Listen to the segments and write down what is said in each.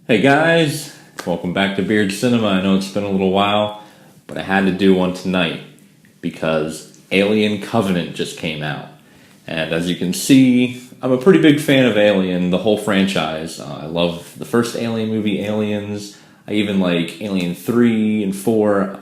Hey guys, welcome back to Beard Cinema. I know it's been a little while, but I had to do one tonight because Alien Covenant just came out. And as you can see, I'm a pretty big fan of Alien, the whole franchise. I love the first Alien movie, Aliens. I even like Alien 3 and 4.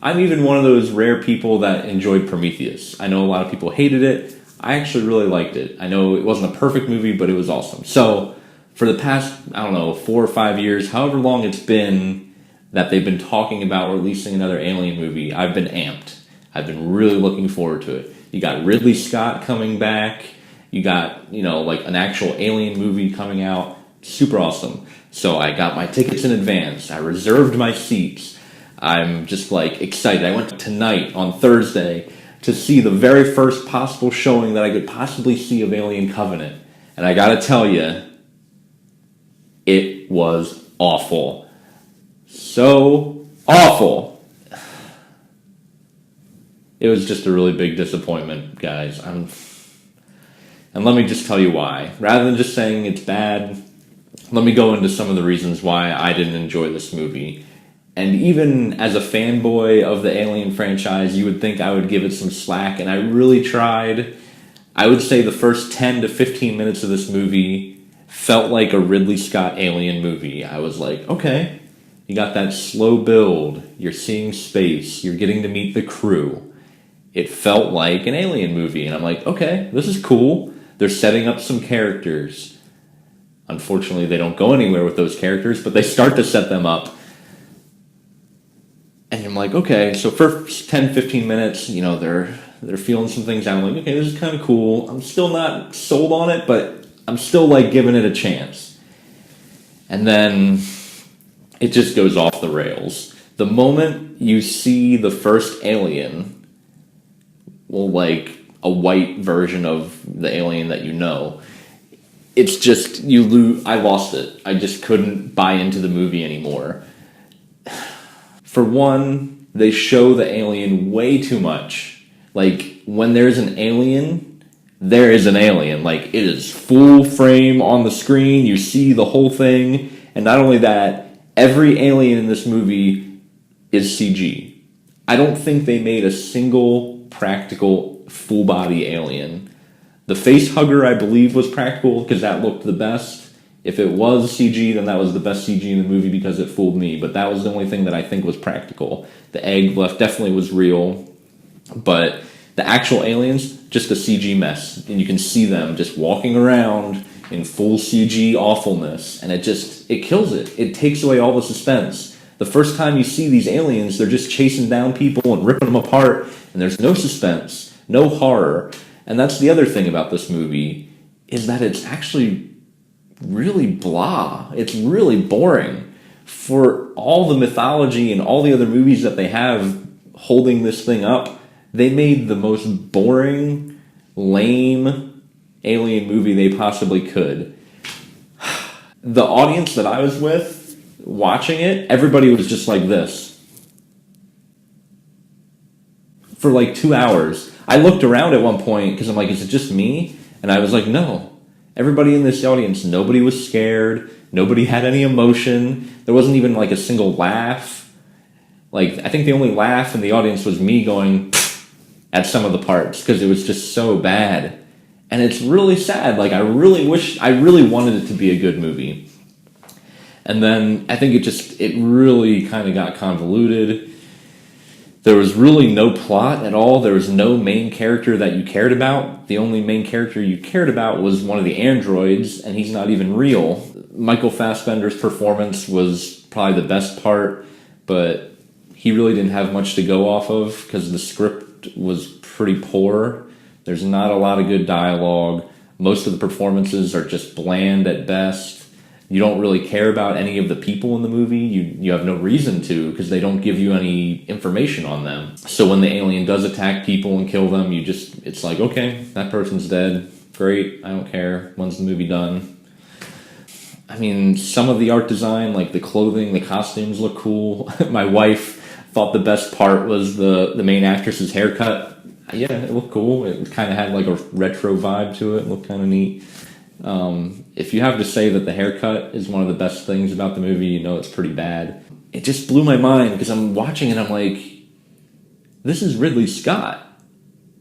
I'm even one of those rare people that enjoyed Prometheus. I know a lot of people hated it. I actually really liked it. I know it wasn't a perfect movie, but it was awesome. So, for the past, 4 or 5 years, however long it's been that they've been talking about releasing another Alien movie, I've been amped. I've been really looking forward to it. You got Ridley Scott coming back. You got, like an actual Alien movie coming out. Super awesome. So I got my tickets in advance. I reserved my seats. I'm just excited. I went tonight on Thursday to see the very first possible showing that I could possibly see of Alien Covenant. And I gotta tell you, it was awful. So awful. It was just a really big disappointment, guys. And let me just tell you why. Rather than just saying it's bad, let me go into some of the reasons why I didn't enjoy this movie. And even as a fanboy of the Alien franchise, you would think I would give it some slack, and I really tried. I would say the first 10 to 15 minutes of this movie felt like a Ridley Scott Alien movie. I was like, okay, you got that slow build, you're seeing space, you're getting to meet the crew. It felt like an Alien movie, and I'm like, okay, this is cool. They're setting up some characters. Unfortunately, they don't go anywhere with those characters, but they start to set them up. And I'm like, okay, so first 10, 15 minutes, they're feeling some things out. I'm like, okay, this is kind of cool. I'm still not sold on it, but I'm still giving it a chance. And then it just goes off the rails. The moment you see the first alien, a white version of the alien that you know, it's just, I lost it. I just couldn't buy into the movie anymore. For one, they show the alien way too much. When there's an alien, there is an alien. It is full frame on the screen. You see the whole thing. And not only that, every alien in this movie is CG. I don't think they made a single practical full-body alien. The face hugger, I believe, was practical because that looked the best. If it was CG, then that was the best CG in the movie because it fooled me. But that was the only thing that I think was practical. The egg left definitely was real. But the actual aliens, just a CG mess. And you can see them just walking around in full CG awfulness. And it kills it. It takes away all the suspense. The first time you see these aliens, they're just chasing down people and ripping them apart. And there's no suspense, no horror. And that's the other thing about this movie, is that it's actually really blah. It's really boring. For all the mythology and all the other movies that they have holding this thing up, they made the most boring, lame alien movie they possibly could. The audience that I was with, watching it, everybody was just like this. For 2 hours. I looked around at one point because I'm like, is it just me? And I was like, no. Everybody in this audience, nobody was scared. Nobody had any emotion. There wasn't even a single laugh. I think the only laugh in the audience was me going at some of the parts because it was just so bad. And it's really sad. I really wanted it to be a good movie. And then I think it really kind of got convoluted. There was really no plot at all. There was no main character that you cared about. The only main character you cared about was one of the androids, and he's not even real. Michael Fassbender's performance was probably the best part, but he really didn't have much to go off of because the script was pretty poor. There's not a lot of good dialogue. Most of the performances are just bland at best. You don't really care about any of the people in the movie. You have no reason to because they don't give you any information on them. So when the alien does attack people and kill them, it's like, okay, that person's dead. Great, I don't care. When's the movie done? I mean, some of the art design, the clothing, the costumes look cool. My wife thought the best part was the main actress's haircut. Yeah, it looked cool. It kind of had a retro vibe to it. It looked kind of neat. If you have to say that the haircut is one of the best things about the movie, you know it's pretty bad. It just blew my mind because I'm watching it, I'm like, this is Ridley Scott.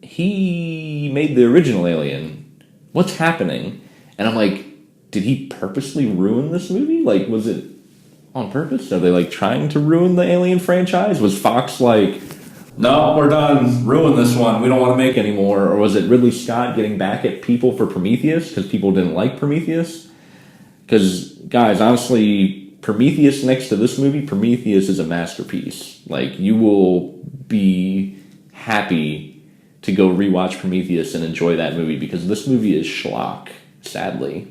He made the original Alien. What's happening? And I'm like, did he purposely ruin this movie? Like, was it on purpose? Are they like trying to ruin the Alien franchise? Was Fox like, no, we're done, ruin this one, we don't want to make any more? Or was it Ridley Scott getting back at people for Prometheus because people didn't like Prometheus? Because, guys, honestly, Prometheus next to this movie, Prometheus is a masterpiece. Like, you will be happy to go rewatch Prometheus and enjoy that movie because this movie is schlock, sadly.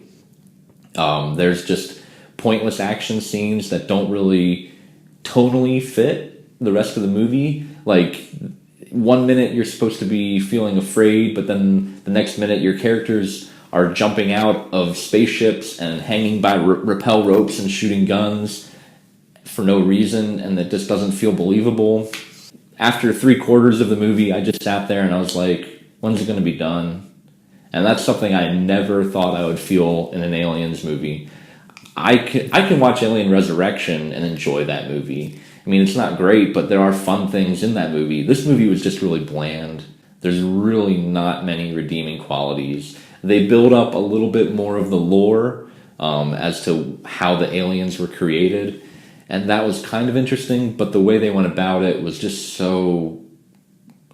There's just pointless action scenes that don't really tonally fit the rest of the movie. Like, 1 minute you're supposed to be feeling afraid, but then the next minute your characters are jumping out of spaceships and hanging by rappel ropes and shooting guns for no reason, and it just doesn't feel believable. After 3/4 of the movie, I just sat there and I was like, when's it going to be done? And that's something I never thought I would feel in an Aliens movie. I can watch Alien Resurrection and enjoy that movie. I mean, it's not great, but there are fun things in that movie. This movie was just really bland. There's really not many redeeming qualities. They build up a little bit more of the lore as to how the aliens were created, and that was kind of interesting, but the way they went about it was just so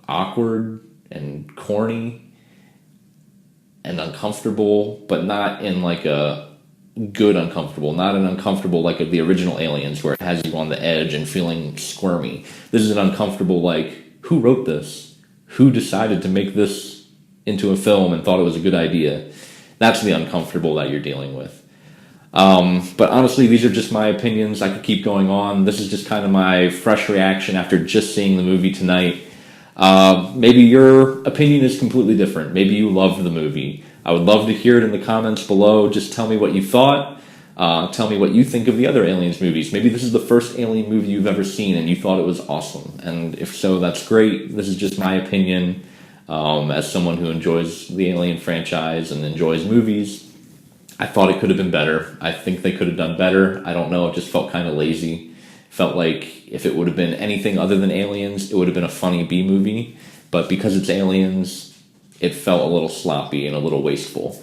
awkward and corny and uncomfortable, but not in like a good uncomfortable, not an uncomfortable like the original Aliens where it has you on the edge and feeling squirmy. This is an uncomfortable like, who wrote this? Who decided to make this into a film and thought it was a good idea? That's the uncomfortable that you're dealing with. But honestly, these are just my opinions. I could keep going on. This is just kind of my fresh reaction after just seeing the movie tonight. Maybe your opinion is completely different. Maybe you loved the movie. I would love to hear it in the comments below. Just tell me what you thought. Tell me what you think of the other Aliens movies. Maybe this is the first Alien movie you've ever seen and you thought it was awesome. And if so, that's great. This is just my opinion as someone who enjoys the Alien franchise and enjoys movies. I thought it could have been better. I think they could have done better. I don't know. It just felt kind of lazy. Felt like if it would have been anything other than Aliens, it would have been a funny B movie. But because it's Aliens, it felt a little sloppy and a little wasteful.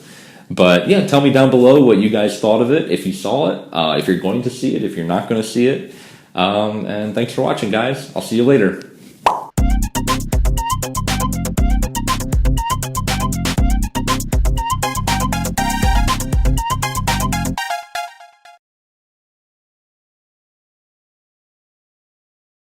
But yeah, tell me down below what you guys thought of it, if you saw it, if you're going to see it, if you're not going to see it. And thanks for watching, guys. I'll see you later.